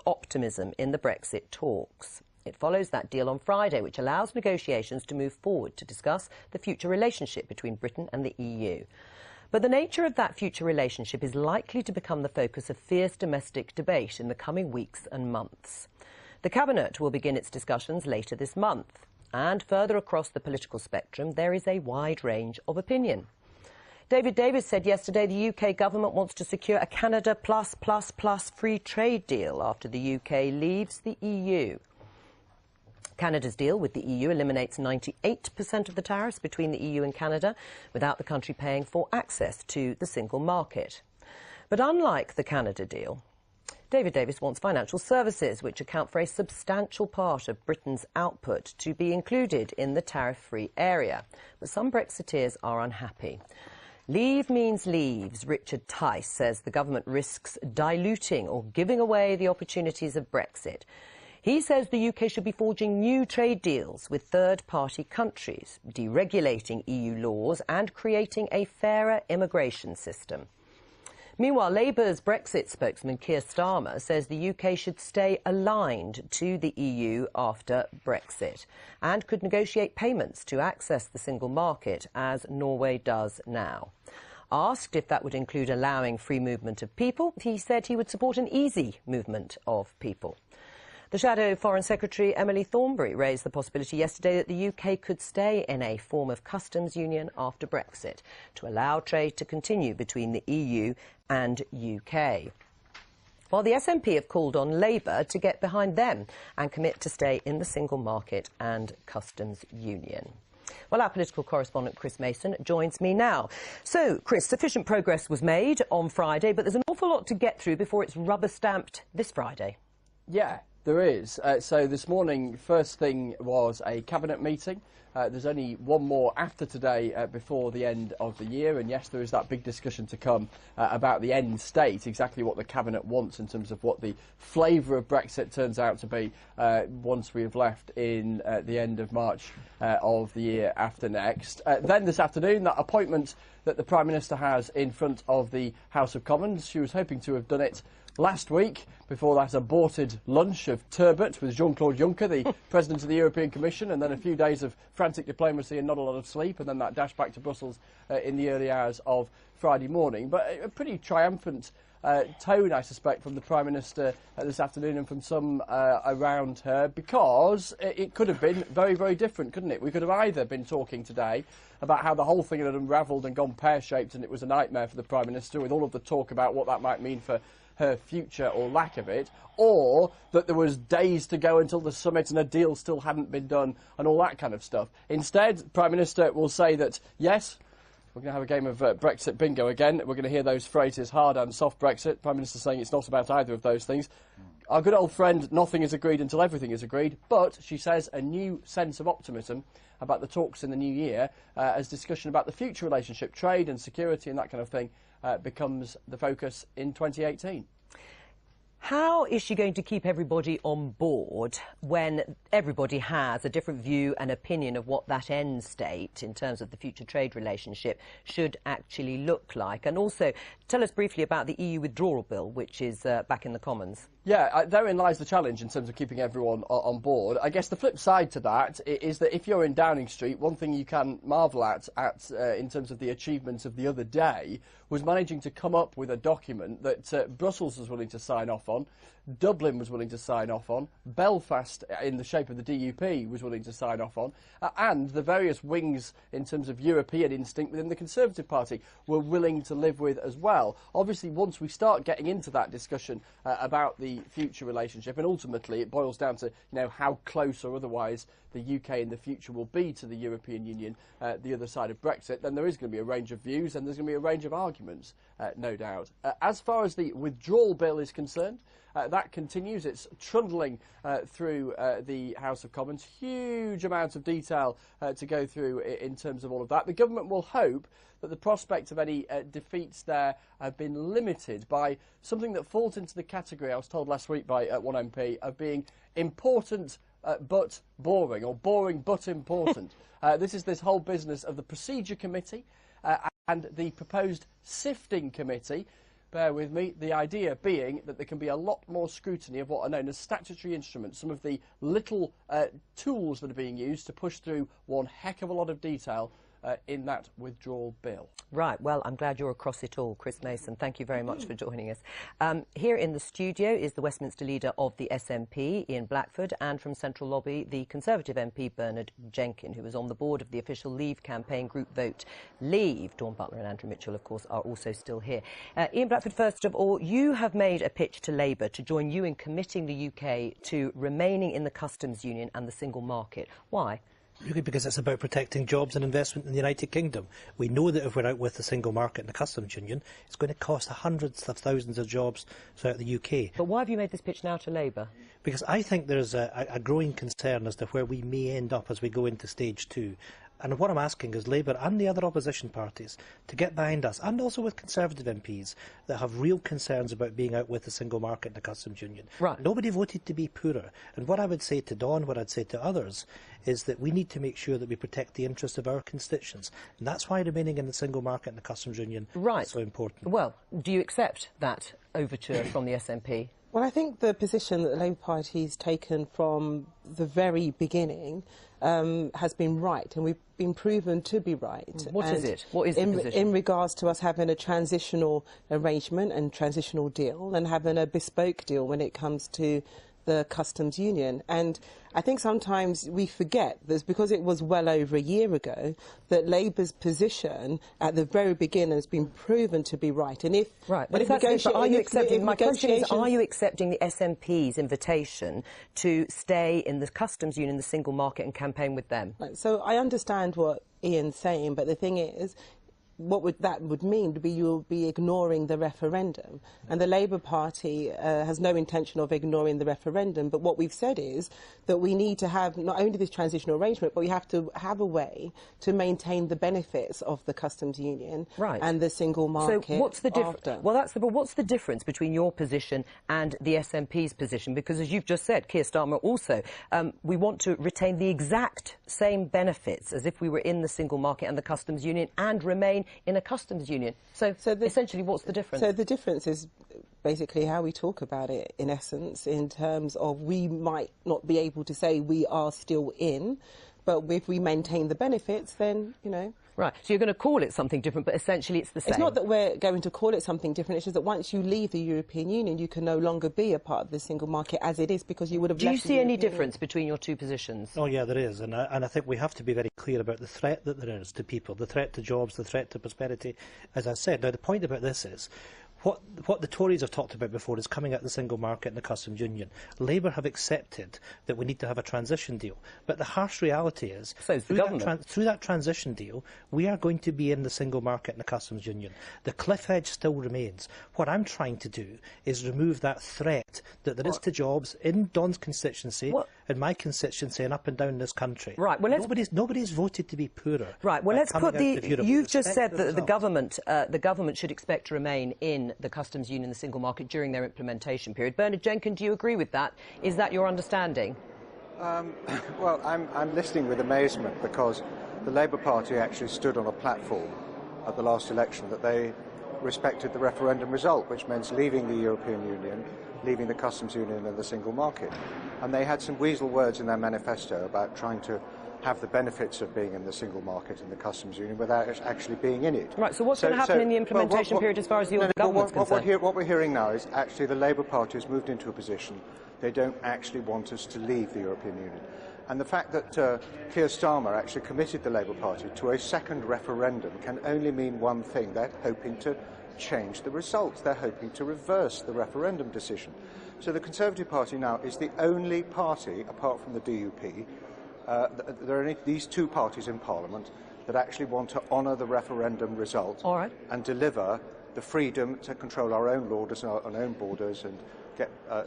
optimism in the Brexit talks. It follows that deal on Friday, which allows negotiations to move forward to discuss the future relationship between Britain and the EU. But the nature of that future relationship is likely to become the focus of fierce domestic debate in the coming weeks and months. The Cabinet will begin its discussions later this month. And further across the political spectrum, there is a wide range of opinion. David Davis said yesterday the UK government wants to secure a Canada plus free trade deal after the UK leaves the EU. Canada's deal with the EU eliminates 98% of the tariffs between the EU and Canada, without the country paying for access to the single market. But unlike the Canada deal, David Davis wants financial services, which account for a substantial part of Britain's output, to be included in the tariff-free area. But some Brexiteers are unhappy. Leave means leaves. Richard Tice says the government risks diluting or giving away the opportunities of Brexit. He says the UK should be forging new trade deals with third-party countries, deregulating EU laws and creating a fairer immigration system. Meanwhile, Labour's Brexit spokesman Keir Starmer says the UK should stay aligned to the EU after Brexit and could negotiate payments to access the single market, as Norway does now. Asked if that would include allowing free movement of people, he said he would support an easy movement of people. The Shadow Foreign Secretary Emily Thornberry raised the possibility yesterday that the UK could stay in a form of customs union after Brexit to allow trade to continue between the EU and UK. While the SNP have called on Labour to get behind them and commit to stay in the single market and customs union. Well, our political correspondent Chris Mason joins me now. So, Chris, sufficient progress was made on Friday, but there's an awful lot to get through before it's rubber-stamped this Friday. Yeah. There is. So this morning, first thing was a cabinet meeting. There's only one more after today before the end of the year. And yes, there is that big discussion to come about the end state, exactly what the cabinet wants in terms of what the flavour of Brexit turns out to be once we have left in the end of March of the year after next. Then this afternoon, that appointment that the Prime Minister has in front of the House of Commons. She was hoping to have done it last week, before that aborted lunch of turbot with Jean-Claude Juncker, the President of the European Commission, and then a few days of frantic diplomacy and not a lot of sleep, and then that dash back to Brussels in the early hours of Friday morning. But a pretty triumphant tone, I suspect, from the Prime Minister this afternoon and from some around her, because it could have been very, very different, couldn't it? We could have either been talking today about how the whole thing had unravelled and gone pear-shaped and it was a nightmare for the Prime Minister, with all of the talk about what that might mean for her future or lack of it, or that there was days to go until the summit and a deal still hadn't been done and all that kind of stuff. Instead, the Prime Minister will say that, yes, we're going to have a game of Brexit bingo again. We're going to hear those phrases, hard and soft Brexit. Prime Minister saying it's not about either of those things. Our good old friend, nothing is agreed until everything is agreed. But, she says, a new sense of optimism about the talks in the new year as discussion about the future relationship, trade and security and that kind of thing becomes the focus in 2018. How is she going to keep everybody on board when everybody has a different view and opinion of what that end state, in terms of the future trade relationship, should actually look like? And also, tell us briefly about the EU withdrawal bill, which is back in the Commons. Yeah, therein lies the challenge in terms of keeping everyone on board. I guess the flip side to that is that if you're in Downing Street, one thing you can marvel at in terms of the achievements of the other day was managing to come up with a document that Brussels was willing to sign off on, Dublin was willing to sign off on, Belfast, in the shape of the DUP, was willing to sign off on, and the various wings in terms of European instinct within the Conservative Party were willing to live with as well. Obviously, once we start getting into that discussion about the future relationship, and ultimately it boils down to how close or otherwise the UK in the future will be to the European Union, the other side of Brexit, then there is going to be a range of views and there's going to be a range of arguments, no doubt. As far as the withdrawal bill is concerned, that continues. It's trundling through the House of Commons. Huge amounts of detail to go through in terms of all of that. The government will hope that the prospect of any defeats there have been limited by something that falls into the category, I was told last week by one MP, of being important but boring, or boring but important. This is this whole business of the Procedure Committee and the proposed Sifting Committee, bear with me, the idea being that there can be a lot more scrutiny of what are known as statutory instruments, some of the little tools that are being used to push through one heck of a lot of detail in that withdrawal bill. Right, well, I'm glad you're across it all, Chris Mason. Thank you very much for joining us. Here in the studio is the Westminster leader of the SNP, Ian Blackford, and from Central Lobby, the Conservative MP, Bernard Jenkin, who was on the board of the official Leave campaign group Vote Leave. Dawn Butler and Andrew Mitchell, of course, are also still here. Ian Blackford, first of all, you have made a pitch to Labour to join you in committing the UK to remaining in the customs union and the single market. Why? Really, because it's about protecting jobs and investment in the United Kingdom. We know that if we're out with the single market and the customs union, it's going to cost hundreds of thousands of jobs throughout the UK. But why have you made this pitch now to Labour? Because I think there's a growing concern as to where we may end up as we go into stage 2. And what I'm asking is Labour and the other opposition parties to get behind us, and also with Conservative MPs that have real concerns about being out with the single market and the customs union. Right. Nobody voted to be poorer. And what I would say to Dawn, what I'd say to others, is that we need to make sure that we protect the interests of our constituents. And that's why remaining in the single market and the customs union is so important. Well, do you accept that overture from the SNP? Well, I think the position that the Labour Party's taken from the very beginning has been right, and we've been proven to be right. What is it? What is the position? In regards to us having a transitional arrangement and transitional deal, and having a bespoke deal when it comes to the customs union. And I think sometimes we forget that because it was well over a year ago that Labour's position at the very beginning has been proven to be right. And if my question is, are you accepting the SNP's invitation to stay in the customs union, the single market, and campaign with them? Right, so I understand what Ian's saying, but the thing is, what that would mean would be you'll be ignoring the referendum. And the Labour Party has no intention of ignoring the referendum, but what we've said is that we need to have not only this transitional arrangement, but we have to have a way to maintain the benefits of the customs union and the single market. So what's the difference? After. Well, what's the difference between your position and the SNP's position? Because as you've just said, Keir Starmer also, we want to retain the exact same benefits as if we were in the single market and the customs union and remain in a customs union. So essentially, what's the difference? So the difference is basically how we talk about it, in essence, in terms of we might not be able to say we are still in, but if we maintain the benefits, then, you know... Right, so you're going to call it something different, but essentially it's the same. It's not that we're going to call it something different, it's just that once you leave the European Union, you can no longer be a part of the single market as it is, because you would have left. Do you see any difference between your two positions? Oh, yeah, there is, and I think we have to be very clear about the threat that there is to people, the threat to jobs, the threat to prosperity, as I said. Now, the point about this is, what the Tories have talked about before is coming out of the single market and the customs union. Labour have accepted that we need to have a transition deal. But the harsh reality is, through that transition deal, we are going to be in the single market and the customs union. The cliff edge still remains. What I'm trying to do is remove that threat that there is to jobs in Don's constituency, in my constituency, and up and down this country. Right. Well, nobody's voted to be poorer. Right. Well, let's put the. You've just said that the government should expect to remain in the customs union, the single market, during their implementation period. Bernard Jenkin, do you agree with that? Is that your understanding? Well, I'm listening with amazement, because the Labour Party actually stood on a platform at the last election that they respected the referendum result, which meant leaving the European Union, leaving the customs union and the single market. And they had some weasel words in their manifesto about trying to have the benefits of being in the single market and the customs union without actually being in it. Right, so what's going to happen in the implementation period as far as the government's concerned? What we're hearing now is actually the Labour Party has moved into a position they don't actually want us to leave the European Union. And the fact that Keir Starmer actually committed the Labour Party to a second referendum can only mean one thing: they're hoping to change the results. They're hoping to reverse the referendum decision. So the Conservative Party now is the only party, apart from the DUP, there are only these two parties in Parliament that actually want to honour the referendum result and deliver the freedom to control our own borders and our own borders and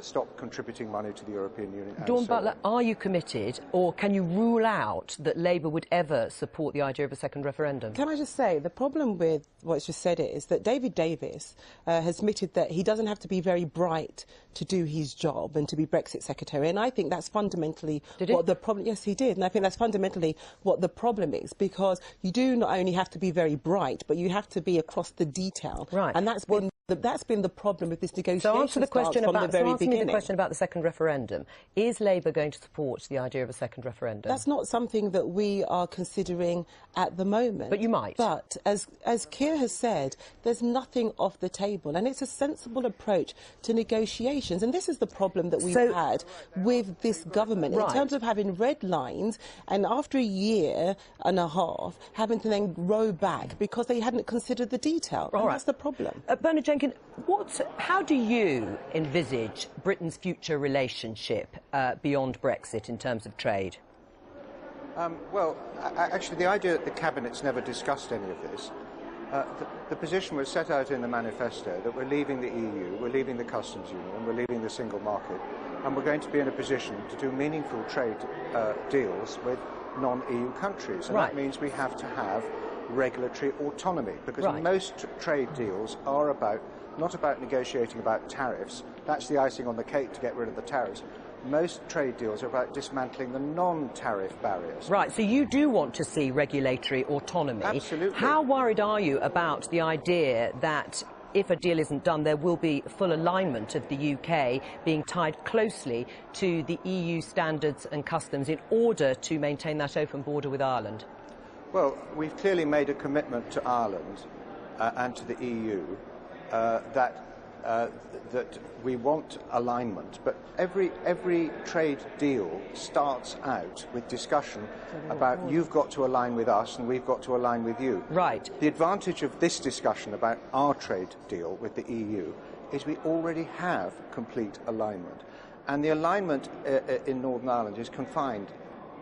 stop contributing money to the European Union. Dawn Butler, are you committed, or can you rule out that Labour would ever support the idea of a second referendum? Can I just say, the problem with what's just said is that David Davis has admitted that he doesn't have to be very bright to do his job and to be Brexit Secretary, and I think that's fundamentally what the problem... Yes, he did, and I think that's fundamentally what the problem is, because you do not only have to be very bright, but you have to be across the detail. Right. And that's been... That's been the problem with this negotiation. So answer the question from the very answer me beginning. the question about the second referendum. Is Labour going to support the idea of a second referendum? That's not something that we are considering at the moment. But you might. But as Keir has said, there's nothing off the table, and it's a sensible approach to negotiations. And this is the problem that we've had with this government in terms of having red lines, and after a year and a half, having to then row back because they hadn't considered the detail. And that's the problem. Bernard Jenkins, how do you envisage Britain's future relationship beyond Brexit in terms of trade? Well, actually, the idea that the Cabinet's never discussed any of this, the position was set out in the manifesto that we're leaving the EU, we're leaving the customs union, we're leaving the single market, and we're going to be in a position to do meaningful trade deals with non-EU countries. And that means we have to have regulatory autonomy, because most trade deals are not about negotiating about tariffs. That's the icing on the cake to get rid of the tariffs. Most trade deals are about dismantling the non-tariff barriers. Right, so you do want to see regulatory autonomy. Absolutely. How worried are you about the idea that if a deal isn't done, there will be full alignment of the UK being tied closely to the EU standards and customs in order to maintain that open border with Ireland? Well, we've clearly made a commitment to Ireland and to the EU that we want alignment, but every trade deal starts out with discussion about you've got to align with us and we've got to align with you. Right. The advantage of this discussion about our trade deal with the EU is we already have complete alignment, and the alignment in Northern Ireland is confined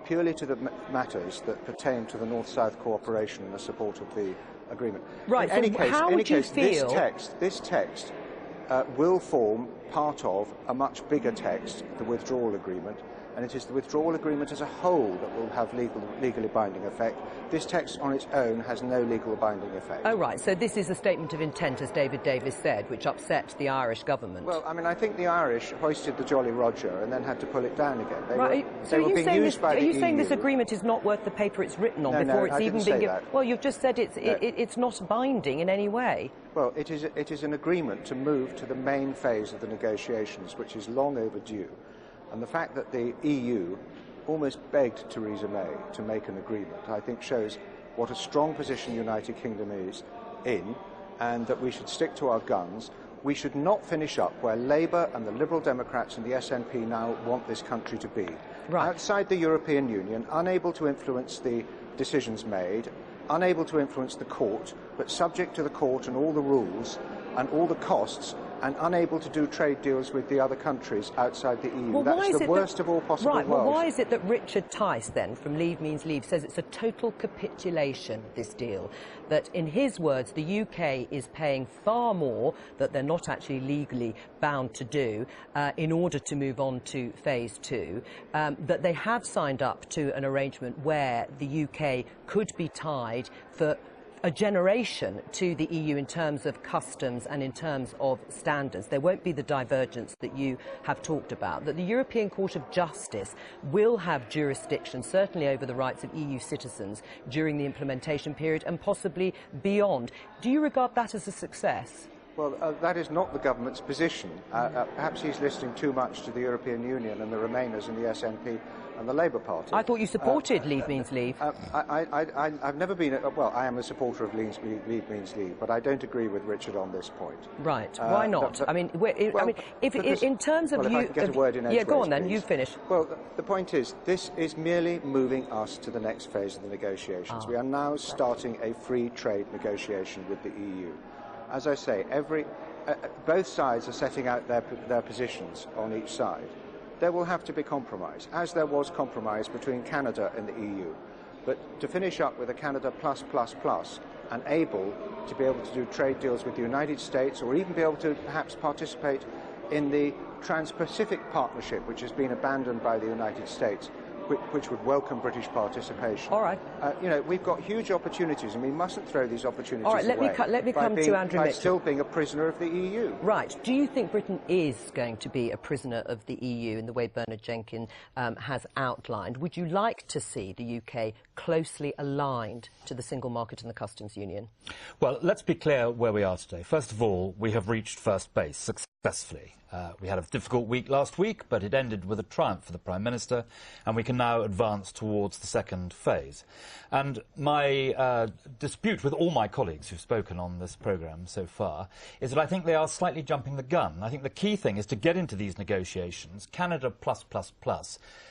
purely to the matters that pertain to the North-South cooperation and the support of the agreement. Right. In any so case, how would you feel? This text will form part of a much bigger text, the withdrawal agreement, and it is the withdrawal agreement as a whole that will have legally binding effect. This text on its own has no legal binding effect. Oh, right. So this is a statement of intent, as David Davis said, which upset the Irish government. Well, I mean, I think the Irish hoisted the Jolly Roger and then had to pull it down again. Are you saying this agreement is not worth the paper it's written on before it's even been given? Well, you've just said it's not binding in any way. Well, it is an agreement to move to the main phase of the negotiations, which is long overdue. And the fact that the EU almost begged Theresa May to make an agreement, I think, shows what a strong position the United Kingdom is in, and that we should stick to our guns. We should not finish up where Labour and the Liberal Democrats and the SNP now want this country to be. Right. Outside the European Union, unable to influence the decisions made, unable to influence the court, but subject to the court and all the rules and all the costs, and unable to do trade deals with the other countries outside the EU. Well, that's the worst of all possible worlds. Well, why is it that Richard Tice, then, from Leave Means Leave, says it's a total capitulation, this deal, that, in his words, the UK is paying far more that they're not actually legally bound to do in order to move on to phase two, that they have signed up to an arrangement where the UK could be tied for a generation to the EU in terms of customs and in terms of standards. There won't be the divergence that you have talked about, that the European Court of Justice will have jurisdiction, certainly over the rights of EU citizens during the implementation period and possibly beyond. Do you regard that as a success? Well, that is not the government's position. Perhaps he's listening too much to the European Union and the Remainers and the SNP and the Labour Party. I thought you supported Leave Means Leave. I've never been... well, I am a supporter of Leave Means Leave, but I don't agree with Richard on this point. Right. Why not? In terms of if I can get a word in edgeways, go on then, please. you finish. Well, the point is, this is merely moving us to the next phase of the negotiations. We are now starting a free trade negotiation with the EU. As I say, both sides are setting out their positions on each side. There will have to be compromise, as there was compromise between Canada and the EU. But to finish up with a Canada plus and able to be able to do trade deals with the United States, or even be able to perhaps participate in the Trans-Pacific Partnership, which has been abandoned by the United States, which would welcome British participation. All right. You know, we've got huge opportunities, and we mustn't throw these opportunities All right, let me come to Andrew by Mitchell. still being a prisoner of the EU. Right. Do you think Britain is going to be a prisoner of the EU in the way Bernard Jenkins has outlined? Would you like to see the UK closely aligned to the single market and the customs union? Well, let's be clear where we are today. First of all, we have reached first base successfully. We had a difficult week last week, but it ended with a triumph for the Prime Minister, and we can now advance towards the second phase. And my dispute with all my colleagues who've spoken on this programme so far is that I think they are slightly jumping the gun. I think the key thing is to get into these negotiations. Canada plus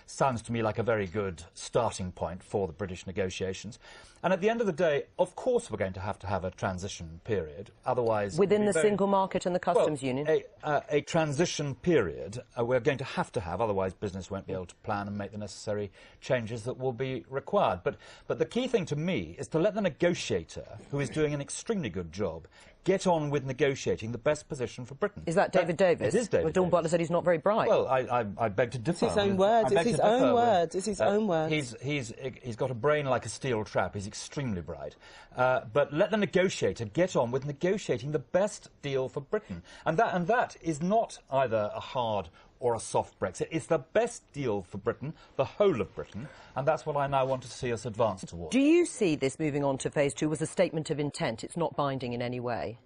sounds to me like a very good starting point for the British negotiations. And at the end of the day, of course we're going to have a transition period, otherwise... Within the single market and the customs union? A transition period we're going to have, otherwise business won't be able to plan and make the necessary changes that will be required. But the key thing to me is to let the negotiator, who is doing an extremely good job, get on with negotiating the best position for Britain. Is that David Davis? It is David Well, Dawn Davis. Butler said he's not very bright. Well, I beg to differ. It's his own words. It's his own words. It's his own words. He's got a brain like a steel trap. He's extremely bright. But let the negotiator get on with negotiating the best deal for Britain. And that is not either a hard or a soft Brexit. It's the best deal for Britain, the whole of Britain, and that's what I now want to see us advance towards. Do you see this moving on to phase 2 as a statement of intent? It's not binding in any way?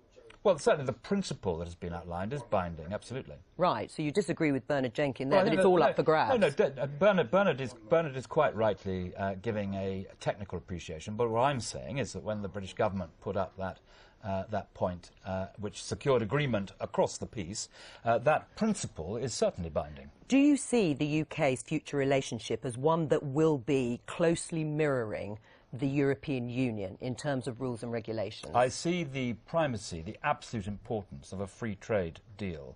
Well, certainly the principle that has been outlined is binding, absolutely. Right, so you disagree with Bernard Jenkins there, that it's all up for grabs? No, Bernard is quite rightly giving a technical appreciation, but what I'm saying is that when the British government put up that point, which secured agreement across the piece, that principle is certainly binding. Do you see the UK's future relationship as one that will be closely mirroring the European Union in terms of rules and regulations? I see the primacy, the absolute importance of a free trade deal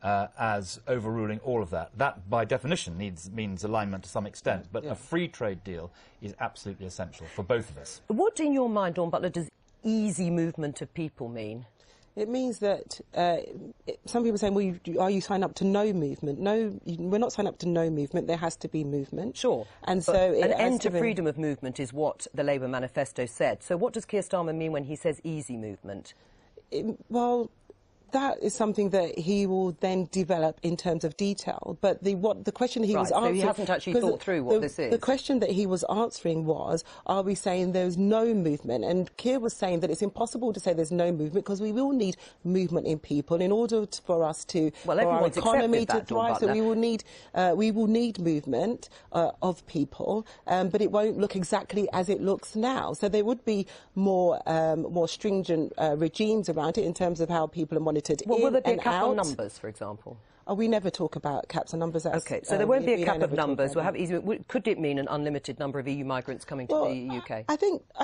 as overruling all of that. That, by definition, means alignment to some extent, but a free trade deal is absolutely essential for both of us. What, in your mind, Dawn Butler, does easy movement of people mean? It means that some people are saying, well, are you signed up to no movement? No, we're not signed up to no movement. There has to be movement. Sure. And but so an end to freedom of movement is what the Labour manifesto said. So what does Keir Starmer mean when he says easy movement? Well, that is something that he will then develop in terms of detail. But the question he was answering... so he hasn't actually thought through what this is. The question that he was answering was, are we saying there's no movement? And Keir was saying that it's impossible to say there's no movement because we will need movement in people in order for us to... Well, for our everyone's economy accepted that, to thrive. So we will need movement of people, but it won't look exactly as it looks now. So there would be more stringent regimes around it in terms of how people are monitored. Well, will there be a cap on out. numbers, for example? Oh, we never talk about caps and numbers. OK, so there won't be a cap of numbers. Could it mean an unlimited number of EU migrants coming to the UK? I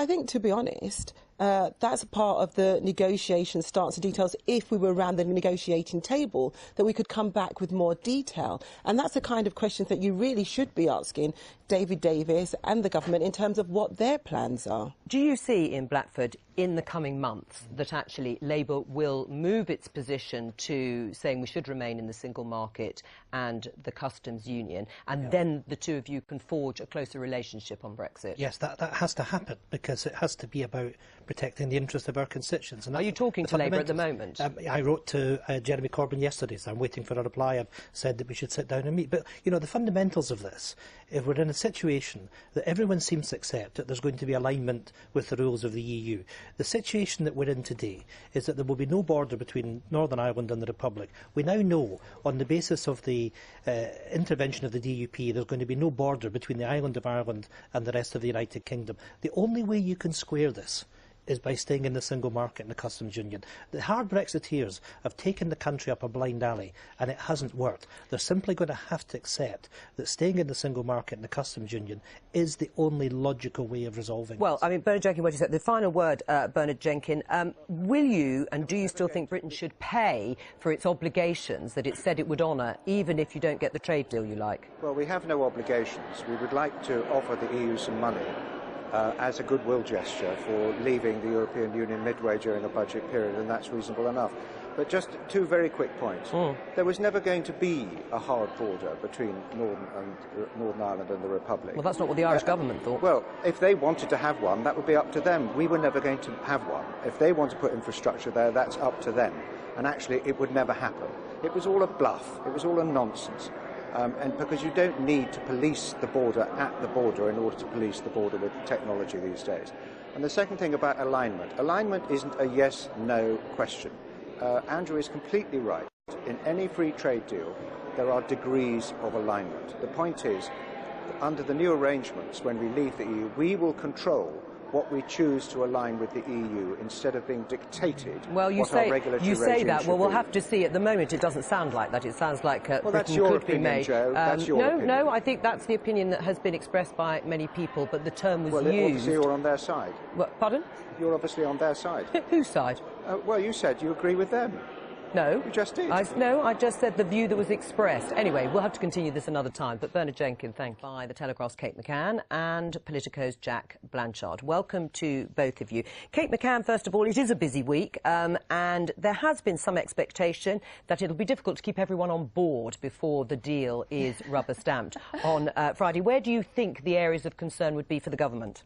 think, to be honest, that's part of the negotiation stance and details. If we were around the negotiating table, that we could come back with more detail. And that's the kind of questions that you really should be asking David Davis and the government in terms of what their plans are. Do you see in Blackford, in the coming months, that actually Labour will move its position to saying we should remain in the single market and the customs union, and then the two of you can forge a closer relationship on Brexit? Yes, that has to happen, because it has to be about protecting the interests of our constituents. And are you talking to Labour at the moment? I wrote to Jeremy Corbyn yesterday, so I'm waiting for a reply. I've said that we should sit down and meet. But, you know, the fundamentals of this, if we're in a situation that everyone seems to accept that there's going to be alignment with the rules of the EU, the situation that we're in today is that there will be no border between Northern Ireland and the Republic. We now know, on the basis of the intervention of the DUP, there's going to be no border between the island of Ireland and the rest of the United Kingdom. The only way you can square this is by staying in the single market and the customs union. The hard Brexiteers have taken the country up a blind alley, and it hasn't worked. They're simply going to have to accept that staying in the single market and the customs union is the only logical way of resolving Well, this. I mean, Bernard Jenkins, what you said, the final word, Bernard Jenkins, will you and do you still think Britain should pay for its obligations that it said it would honour, even if you don't get the trade deal you like? Well, we have no obligations. We would like to offer the EU some money as a goodwill gesture for leaving the European Union midway during a budget period, and that's reasonable enough. But just two very quick points. There was never going to be a hard border between Northern Ireland and the Republic. Well, that's not what the Irish government thought. Well, if they wanted to have one, that would be up to them. We were never going to have one. If they want to put infrastructure there, that's up to them. And actually, it would never happen. It was all a bluff. It was all a nonsense. And because you don't need to police the border at the border in order to police the border with technology these days. And the second thing about alignment. Alignment isn't a yes-no question. Andrew is completely right. In any free trade deal, there are degrees of alignment. The point is, under the new arrangements, when we leave the EU, we will control what we choose to align with the EU instead of being dictated. Well, you say that. Well, we'll have to see. At the moment, it doesn't sound like that. It sounds like that's your opinion, Joe. That's your opinion. No, I think that's the opinion that has been expressed by many people, but the term was used. Well, obviously you're on their side. Pardon? You're obviously on their side. Whose side? Well, you said you agree with them. No. You just did. I just said the view that was expressed. Anyway, we'll have to continue this another time. But Bernard Jenkins, thank you. By The Telegraph's Kate McCann and Politico's Jack Blanchard. Welcome to both of you. Kate McCann, first of all, it is a busy week, and there has been some expectation that it'll be difficult to keep everyone on board before the deal is rubber-stamped on Friday. Where do you think the areas of concern would be for the government?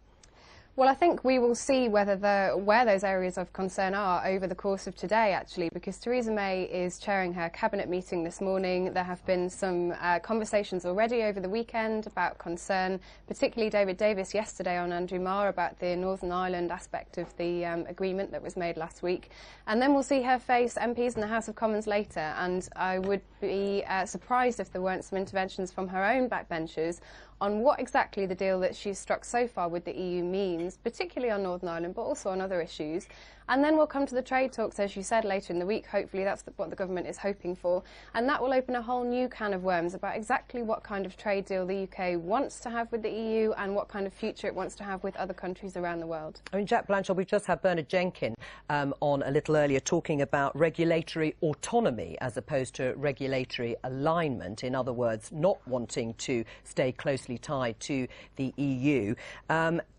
Well, I think we will see where those areas of concern are over the course of today, actually, because Theresa May is chairing her cabinet meeting this morning. There have been some conversations already over the weekend about concern, particularly David Davis yesterday on Andrew Marr about the Northern Ireland aspect of the agreement that was made last week. And then we'll see her face MPs in the House of Commons later, and I would be surprised if there weren't some interventions from her own backbenchers on what exactly the deal that she's struck so far with the EU means, particularly on Northern Ireland, but also on other issues. And then we'll come to the trade talks, as you said, later in the week. Hopefully that's what the government is hoping for. And that will open a whole new can of worms about exactly what kind of trade deal the UK wants to have with the EU and what kind of future it wants to have with other countries around the world. I mean, Jack Blanchard, we've just had Bernard Jenkins on a little earlier talking about regulatory autonomy as opposed to regulatory alignment. In other words, not wanting to stay closely tied to the EU.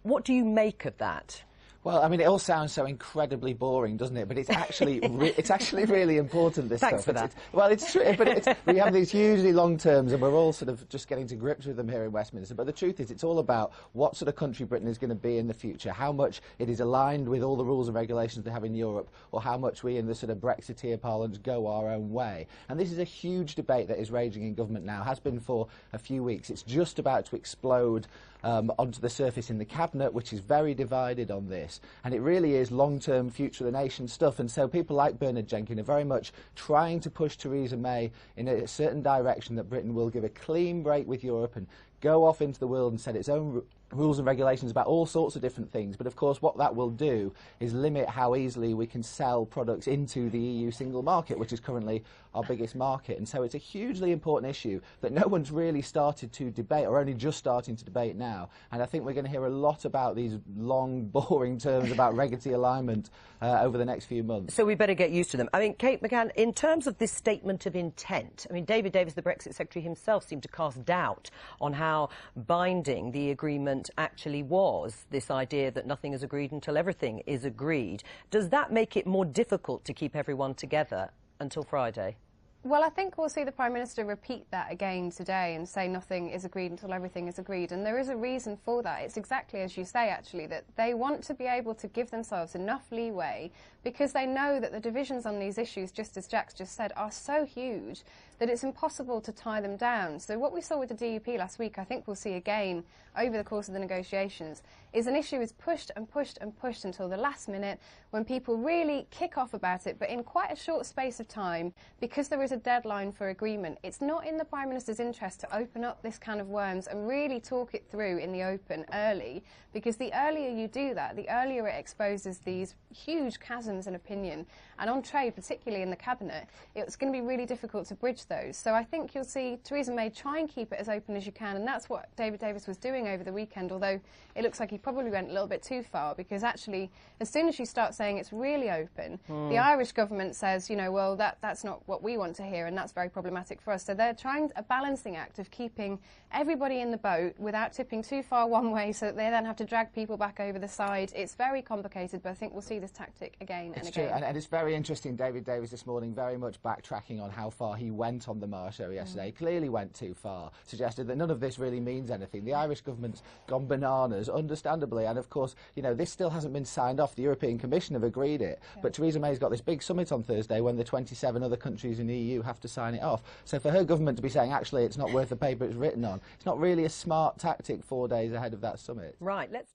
What do you make of that? Well, I mean, it all sounds so incredibly boring, doesn't it? But it's actually it's actually really important, this Thanks stuff. For that. Well, it's true, but we have these hugely long terms, and we're all sort of just getting to grips with them here in Westminster. But the truth is, it's all about what sort of country Britain is going to be in the future, how much it is aligned with all the rules and regulations they have in Europe, or how much we in the sort of Brexiteer parlance go our own way. And this is a huge debate that is raging in government now, has been for a few weeks. It's just about to explode onto the surface in the cabinet, which is very divided on this, and it really is long-term future of the nation stuff. And so people like Bernard Jenkins are very much trying to push Theresa May in a certain direction that Britain will give a clean break with Europe and go off into the world and set its own rules and regulations about all sorts of different things. But of course what that will do is limit how easily we can sell products into the EU single market, which is currently our biggest market. And so it's a hugely important issue that no one's really started to debate, or only just starting to debate now. And I think we're going to hear a lot about these long, boring terms about regulatory alignment over the next few months. So we better get used to them. I mean, Kate McCann, in terms of this statement of intent, I mean, David Davis, the Brexit Secretary himself, seemed to cast doubt on how binding the agreement actually was, this idea that nothing is agreed until everything is agreed. Does that make it more difficult to keep everyone together until Friday? Well, I think we'll see the Prime Minister repeat that again today and say nothing is agreed until everything is agreed. And there is a reason for that. It's exactly as you say, actually, that they want to be able to give themselves enough leeway because they know that the divisions on these issues, just as Jack's just said, are so huge that it's impossible to tie them down. So what we saw with the DUP last week, I think we'll see again over the course of the negotiations, is an issue is pushed and pushed and pushed until the last minute when people really kick off about it, but in quite a short space of time, because there is a deadline for agreement. It's not in the Prime Minister's interest to open up this can of worms and really talk it through in the open early, because the earlier you do that, the earlier it exposes these huge chasms in opinion. And on trade, particularly in the Cabinet, it's going to be really difficult to bridge those. So I think you'll see Theresa May try and keep it as open as you can, and that's what David Davis was doing over the weekend, although it looks like he probably went a little bit too far, because actually as soon as you start saying it's really open, the Irish government says, you know, well, that's not what we want to hear, and that's very problematic for us. So they're trying a balancing act of keeping everybody in the boat without tipping too far one way so that they then have to drag people back over the side. It's very complicated, but I think we'll see this tactic again and again. True. And it's very interesting, David Davis this morning very much backtracking on how far he went on the Marr show yesterday. Clearly went too far, suggested that none of this really means anything. The Irish government's gone bananas, understandably, and of course, you know, this still hasn't been signed off. The European Commission have agreed it, but Theresa May's got this big summit on Thursday when the 27 other countries in the EU have to sign it off. So for her government to be saying, actually, it's not worth the paper it's written on, it's not really a smart tactic 4 days ahead of that summit. Right, let's